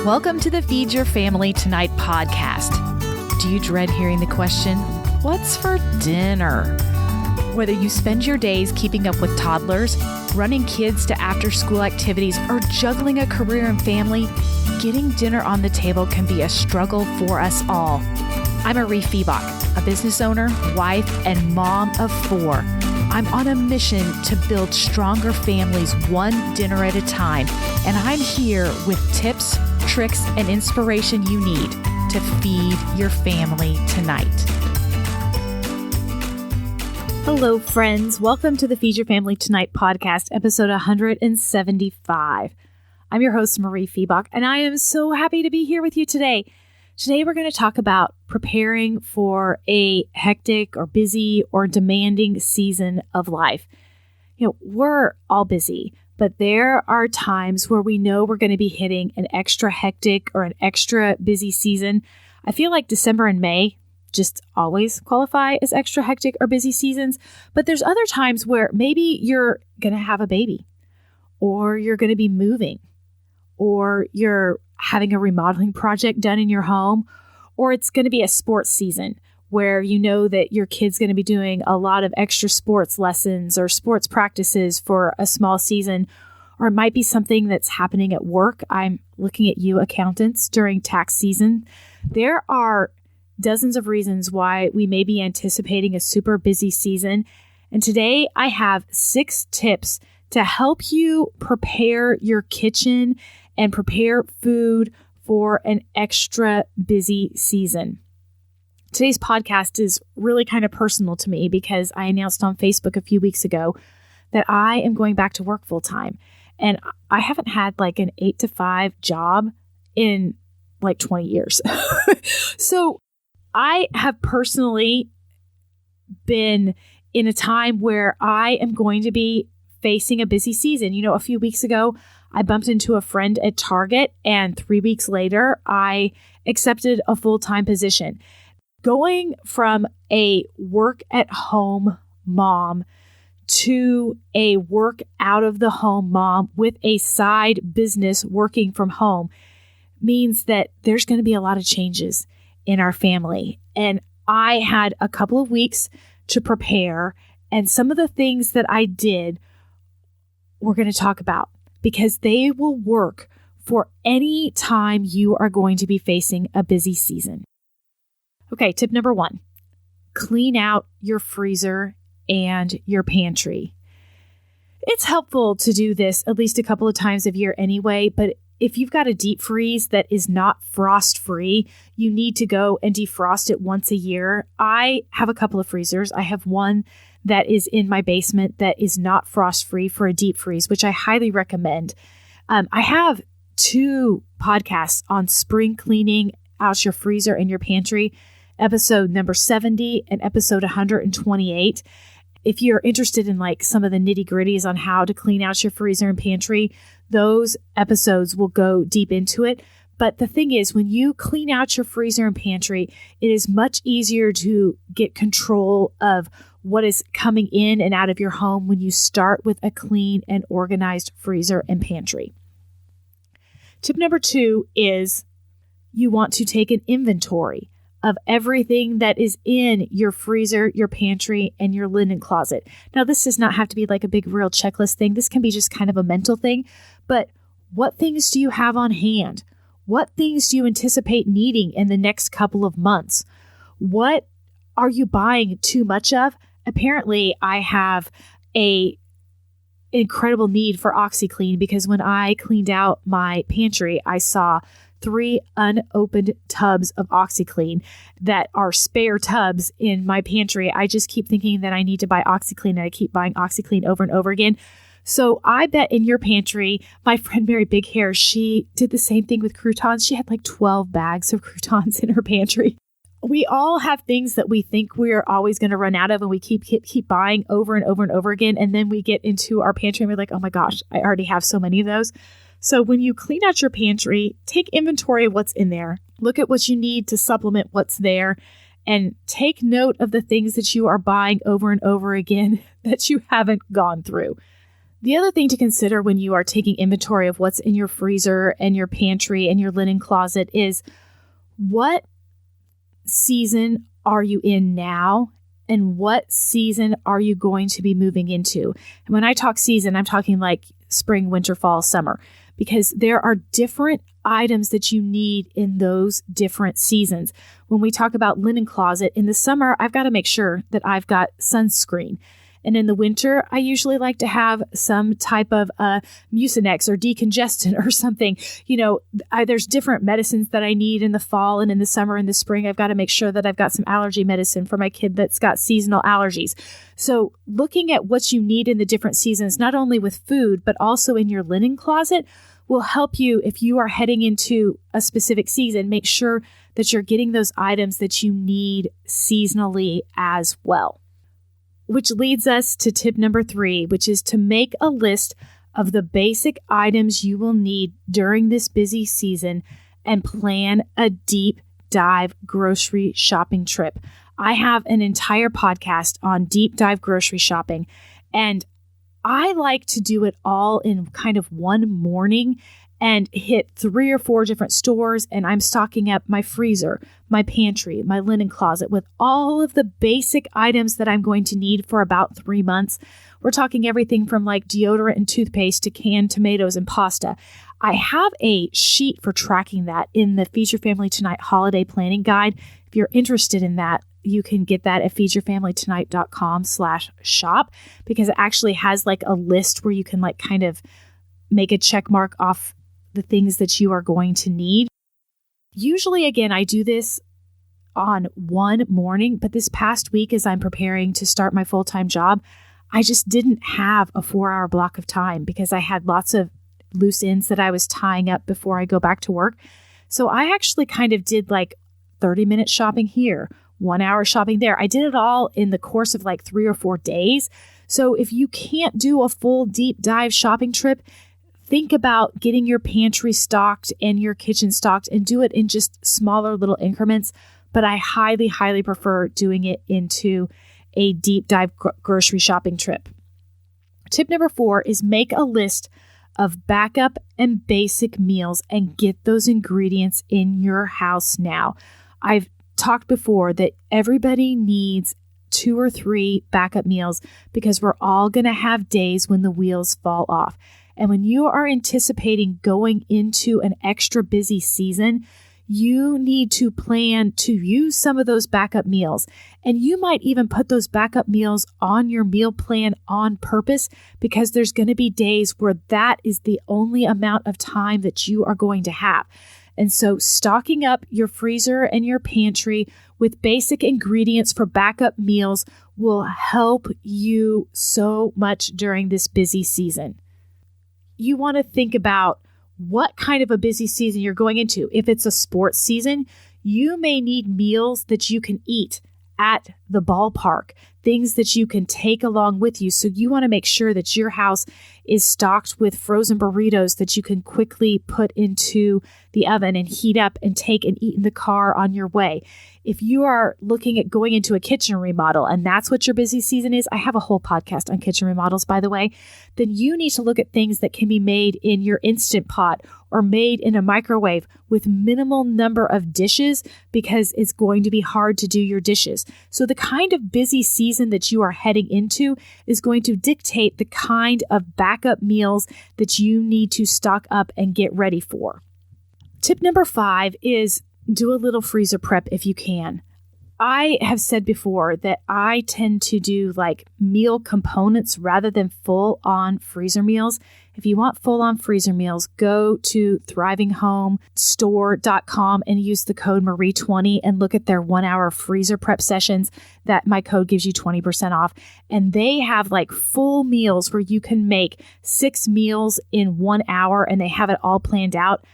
Welcome to the Feed Your Family Tonight podcast. Do you dread hearing the question, what's for dinner? Whether you spend your days keeping up with toddlers, running kids to after-school activities, or juggling a career and family, getting dinner on the table can be a struggle for us all. I'm Mariefiebach, a business owner, wife, and mom of 4. I'm on a mission to build stronger families one dinner at a time, and I'm here with tips, tricks, and inspiration you need to feed your family tonight. Hello, friends. Welcome to the Feed Your Family Tonight podcast, episode 175. I'm your host, Mariefiebach, and I am so happy to be here with you today. Today, we're going to talk about preparing for a hectic or busy or demanding season of life. We're all busy, but there are times where we know we're going to be hitting an extra hectic or an extra busy season. I feel like December and May just always qualify as extra hectic or busy seasons, but there's other times where maybe you're going to have a baby, or you're going to be moving, or you're having a remodeling project done in your home, or it's going to be a sports season where you know that your kid's going to be doing a lot of extra sports lessons or sports practices for a small season, or it might be something that's happening at work. I'm looking at you, accountants, during tax season. There are dozens of reasons why we may be anticipating a super busy season. And today I have 6 tips to help you prepare your kitchen and prepare food for an extra busy season. Today's podcast is really kind of personal to me because I announced on Facebook a few weeks ago that I am going back to work full time. And I haven't had like an 8-to-5 job in like 20 years. So I have personally been in a time where I am going to be facing a busy season. A few weeks ago, I bumped into a friend at Target, and 3 weeks later, I accepted a full-time position. Going from a work-at-home mom to a work-out-of-the-home mom with a side business working from home means that there's going to be a lot of changes in our family. And I had a couple of weeks to prepare, and some of the things that I did we're going to talk about, because they will work for any time you are going to be facing a busy season. Okay, tip number 1, clean out your freezer and your pantry. It's helpful to do this at least a couple of times a year anyway, but if you've got a deep freeze that is not frost-free, you need to go and defrost it once a year. I have a couple of freezers. I have one that is in my basement that is not frost-free for a deep freeze, which I highly recommend. I have 2 podcasts on spring cleaning out your freezer and your pantry, episode number 70 and episode 128. If you're interested in like some of the nitty-gritties on how to clean out your freezer and pantry, those episodes will go deep into it. But the thing is, when you clean out your freezer and pantry, it is much easier to get control of what is coming in and out of your home when you start with a clean and organized freezer and pantry. Tip number 2 is you want to take an inventory of everything that is in your freezer, your pantry, and your linen closet. Now, this does not have to be like a big real checklist thing. This can be just kind of a mental thing. But what things do you have on hand? What things do you anticipate needing in the next couple of months? What are you buying too much of? Apparently, I have an incredible need for OxyClean because when I cleaned out my pantry, I saw 3 unopened tubs of OxyClean that are spare tubs in my pantry. I just keep thinking that I need to buy OxyClean, and I keep buying OxyClean over and over again. So I bet in your pantry, my friend Mary Big Hair, she did the same thing with croutons. She had like 12 bags of croutons in her pantry. We all have things that we think we're always going to run out of, and we keep buying over and over and over again. And then we get into our pantry and we're like, oh my gosh, I already have so many of those. So when you clean out your pantry, take inventory of what's in there. Look at what you need to supplement what's there, and take note of the things that you are buying over and over again that you haven't gone through. The other thing to consider when you are taking inventory of what's in your freezer and your pantry and your linen closet is what season are you in now and what season are you going to be moving into? And when I talk season, I'm talking like spring, winter, fall, summer, because there are different items that you need in those different seasons. When we talk about linen closet, in the summer, I've got to make sure that I've got sunscreen. And in the winter, I usually like to have some type of Mucinex or decongestant or something. There's different medicines that I need in the fall and in the summer and the spring. I've got to make sure that I've got some allergy medicine for my kid that's got seasonal allergies. So looking at what you need in the different seasons, not only with food, but also in your linen closet, will help you if you are heading into a specific season. Make sure that you're getting those items that you need seasonally as well. Which leads us to tip number 3, which is to make a list of the basic items you will need during this busy season and plan a deep dive grocery shopping trip. I have an entire podcast on deep dive grocery shopping, and I like to do it all in kind of one morning and hit 3 or 4 different stores, and I'm stocking up my freezer, my pantry, my linen closet with all of the basic items that I'm going to need for about 3 months. We're talking everything from like deodorant and toothpaste to canned tomatoes and pasta. I have a sheet for tracking that in the Feed Your Family Tonight Holiday Planning Guide. If you're interested in that, you can get that at feedyourfamilytonight.com/shop, because it actually has like a list where you can like kind of make a check mark off the things that you are going to need. Usually, again, I do this on one morning, but this past week as I'm preparing to start my full-time job, I just didn't have a 4-hour block of time because I had lots of loose ends that I was tying up before I go back to work. So I actually kind of did like 30-minute shopping here, 1 hour shopping there. I did it all in the course of like 3 or 4 days. So if you can't do a full deep dive shopping trip, think about getting your pantry stocked and your kitchen stocked and do it in just smaller little increments. But I highly, highly prefer doing it into a deep dive grocery shopping trip. Tip number 4 is make a list of backup and basic meals and get those ingredients in your house now. I've talked before that everybody needs 2 or 3 backup meals because we're all going to have days when the wheels fall off. And when you are anticipating going into an extra busy season, you need to plan to use some of those backup meals. And you might even put those backup meals on your meal plan on purpose because there's going to be days where that is the only amount of time that you are going to have. And so stocking up your freezer and your pantry with basic ingredients for backup meals will help you so much during this busy season. You want to think about what kind of a busy season you're going into. If it's a sports season, you may need meals that you can eat at the ballpark, things that you can take along with you. So you want to make sure that your house is stocked with frozen burritos that you can quickly put into the oven and heat up and take and eat in the car on your way. If you are looking at going into a kitchen remodel and that's what your busy season is, I have a whole podcast on kitchen remodels, by the way, then you need to look at things that can be made in your Instant Pot or made in a microwave with minimal number of dishes because it's going to be hard to do your dishes. So the kind of busy season that you are heading into is going to dictate the kind of backup meals that you need to stock up and get ready for. Tip number 5 is do a little freezer prep if you can. I have said before that I tend to do like meal components rather than full-on freezer meals. If you want full-on freezer meals, go to thrivingHomeStore.com and use the code Marie20 and look at their 1-hour freezer prep sessions. That my code gives you 20% off. And they have like full meals where you can make 6 meals in 1 hour and they have it all planned out.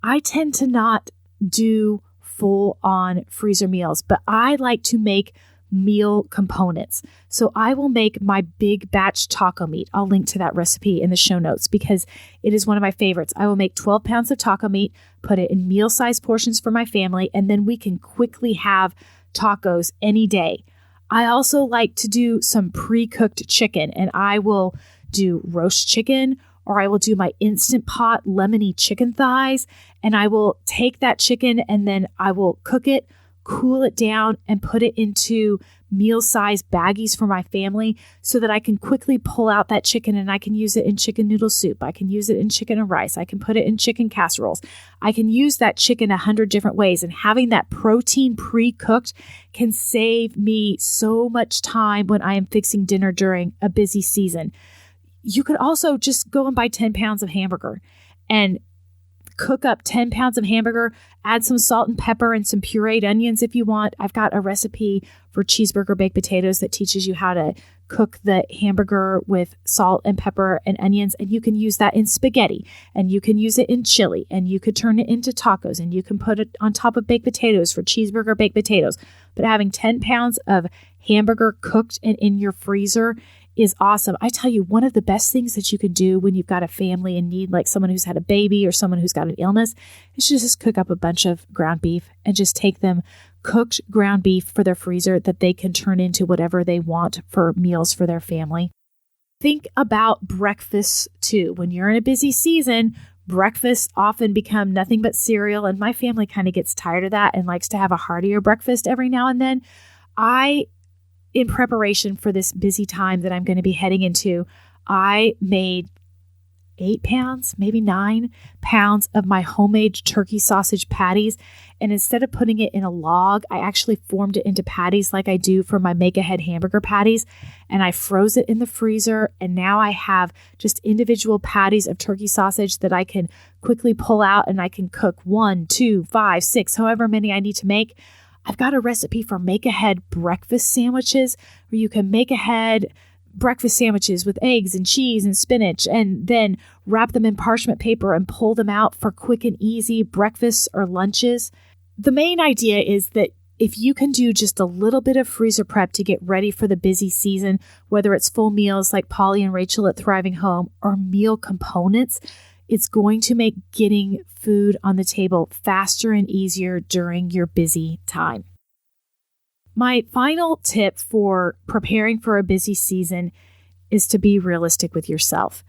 I tend to not do full-on freezer meals, but I like to make meal components. So I will make my big batch taco meat. I'll link to that recipe in the show notes because it is one of my favorites. I will make 12 pounds of taco meat, put it in meal-sized portions for my family, and then we can quickly have tacos any day. I also like to do some pre-cooked chicken, and I will do roast chicken, or I will do my Instant Pot lemony chicken thighs. And I will take that chicken and then I will cook it, cool it down, and put it into meal-sized baggies for my family so that I can quickly pull out that chicken and I can use it in chicken noodle soup. I can use it in chicken and rice. I can put it in chicken casseroles. I can use that chicken 100 different ways, and having that protein pre-cooked can save me so much time when I am fixing dinner during a busy season. You could also just go and buy 10 pounds of hamburger and cook up 10 pounds of hamburger, add some salt and pepper and some pureed onions if you want. I've got a recipe for cheeseburger baked potatoes that teaches you how to cook the hamburger with salt and pepper and onions. And you can use that in spaghetti, and you can use it in chili, and you could turn it into tacos, and you can put it on top of baked potatoes for cheeseburger baked potatoes. But having 10 pounds of hamburger cooked and in your freezer is awesome. I tell you, one of the best things that you can do when you've got a family in need, like someone who's had a baby or someone who's got an illness, is just cook up a bunch of ground beef and just take them cooked ground beef for their freezer that they can turn into whatever they want for meals for their family. Think about breakfast too. When you're in a busy season, breakfasts often become nothing but cereal, and my family kind of gets tired of that and likes to have a heartier breakfast every now and then. In preparation for this busy time that I'm going to be heading into, I made 8 pounds, maybe 9 pounds of my homemade turkey sausage patties. And instead of putting it in a log, I actually formed it into patties like I do for my make-ahead hamburger patties. And I froze it in the freezer. And now I have just individual patties of turkey sausage that I can quickly pull out, and I can cook 1, 2, 5, 6, however many I need to make. I've got a recipe for make-ahead breakfast sandwiches where you can make ahead breakfast sandwiches with eggs and cheese and spinach, and then wrap them in parchment paper and pull them out for quick and easy breakfasts or lunches. The main idea is that if you can do just a little bit of freezer prep to get ready for the busy season, whether it's full meals like Polly and Rachel at Thriving Home or meal components, it's going to make getting food on the table faster and easier during your busy time. My final tip for preparing for a busy season is to be realistic with yourself.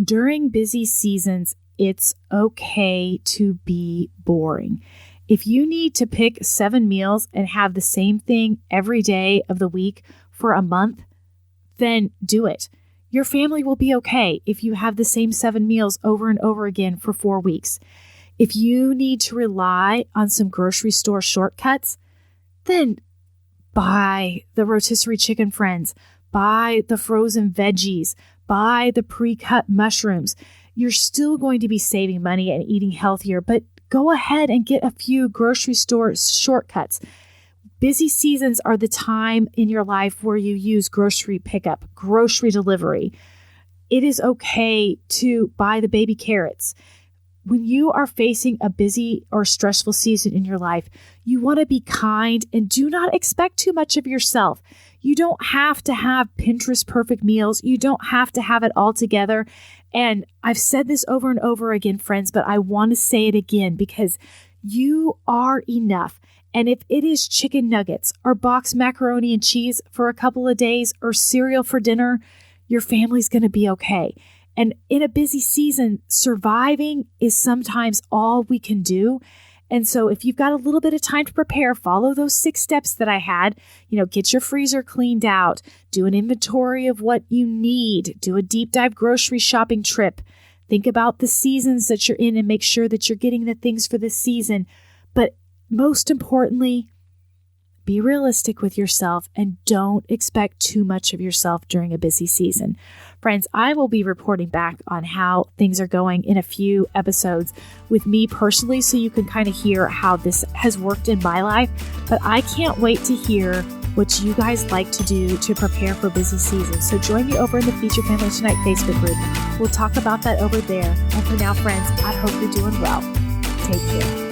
During busy seasons, it's okay to be boring. If you need to pick 7 meals and have the same thing every day of the week for a month, then do it. Your family will be okay if you have the same 7 meals over and over again for 4 weeks. If you need to rely on some grocery store shortcuts, then buy the rotisserie chicken friends, buy the frozen veggies, buy the pre-cut mushrooms. You're still going to be saving money and eating healthier, but go ahead and get a few grocery store shortcuts. Busy seasons are the time in your life where you use grocery pickup, grocery delivery. It is okay to buy the baby carrots. When you are facing a busy or stressful season in your life, you want to be kind and do not expect too much of yourself. You don't have to have Pinterest perfect meals. You don't have to have it all together. And I've said this over and over again, friends, but I want to say it again because you are enough. And if it is chicken nuggets or boxed macaroni and cheese for a couple of days or cereal for dinner, your family's going to be okay. And in a busy season, surviving is sometimes all we can do. And so if you've got a little bit of time to prepare, follow those 6 steps that I had. Get your freezer cleaned out, do an inventory of what you need, do a deep dive grocery shopping trip. Think about the seasons that you're in and make sure that you're getting the things for this season. But most importantly, be realistic with yourself and don't expect too much of yourself during a busy season. Friends, I will be reporting back on how things are going in a few episodes with me personally, so you can kind of hear how this has worked in my life. But I can't wait to hear what you guys like to do to prepare for busy seasons. So join me over in the Feed Your Family Tonight Facebook group. We'll talk about that over there. And for now, friends, I hope you're doing well. Take care.